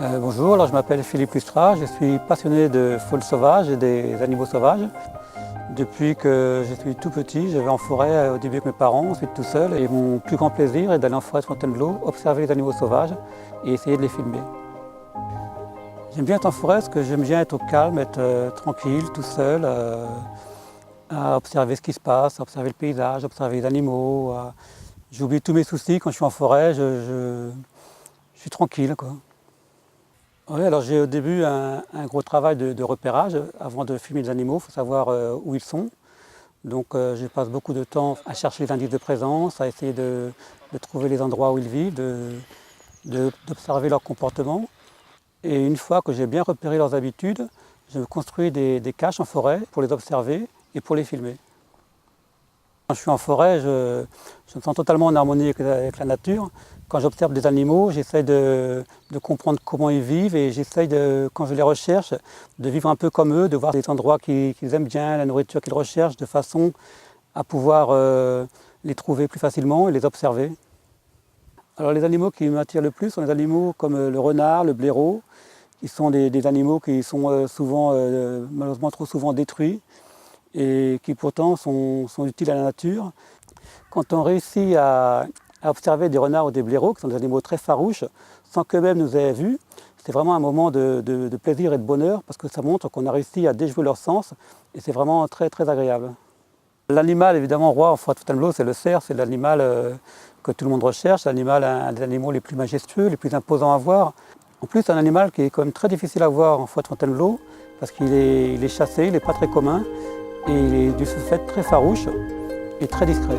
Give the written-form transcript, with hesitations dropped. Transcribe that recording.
Bonjour, alors je m'appelle Philippe Lustra, je suis passionné de faune sauvage et des animaux sauvages. Depuis que je suis tout petit, je vais en forêt au début avec mes parents, ensuite tout seul. Et mon plus grand plaisir est d'aller en forêt de Fontainebleau, observer les animaux sauvages et essayer de les filmer. J'aime bien être en forêt parce que j'aime bien être au calme, être tranquille, tout seul, à observer ce qui se passe, à observer le paysage, à observer les animaux. J'oublie tous mes soucis quand je suis en forêt, je suis tranquille, quoi. Oui, alors j'ai au début un gros travail de repérage avant de filmer les animaux, il faut savoir où ils sont. Donc je passe beaucoup de temps à chercher les indices de présence, à essayer de trouver les endroits où ils vivent, d'observer leur comportement. Et une fois que j'ai bien repéré leurs habitudes, je construis des caches en forêt pour les observer et pour les filmer. Quand je suis en forêt, je me sens totalement en harmonie avec la nature. Quand j'observe des animaux, j'essaie de comprendre comment ils vivent et j'essaie, quand je les recherche, de vivre un peu comme eux, de voir des endroits qu'ils aiment bien, la nourriture qu'ils recherchent, de façon à pouvoir les trouver plus facilement et les observer. Alors les animaux qui m'attirent le plus sont les animaux comme le renard, le blaireau, qui sont des animaux qui sont souvent, malheureusement trop souvent détruits et qui pourtant sont utiles à la nature. Quand on réussit à observer des renards ou des blaireaux, qui sont des animaux très farouches, sans qu'eux-mêmes nous aient vus, c'est vraiment un moment de plaisir et de bonheur parce que ça montre qu'on a réussi à déjouer leurs sens et c'est vraiment très très agréable. L'animal évidemment roi en forêt de Fontainebleau, c'est le cerf, c'est l'animal que tout le monde recherche, l'animal, un des animaux les plus majestueux, les plus imposants à voir. En plus, c'est un animal qui est quand même très difficile à voir en forêt de Fontainebleau parce qu'il est chassé, il n'est pas très commun et il est du fait très farouche et très discret.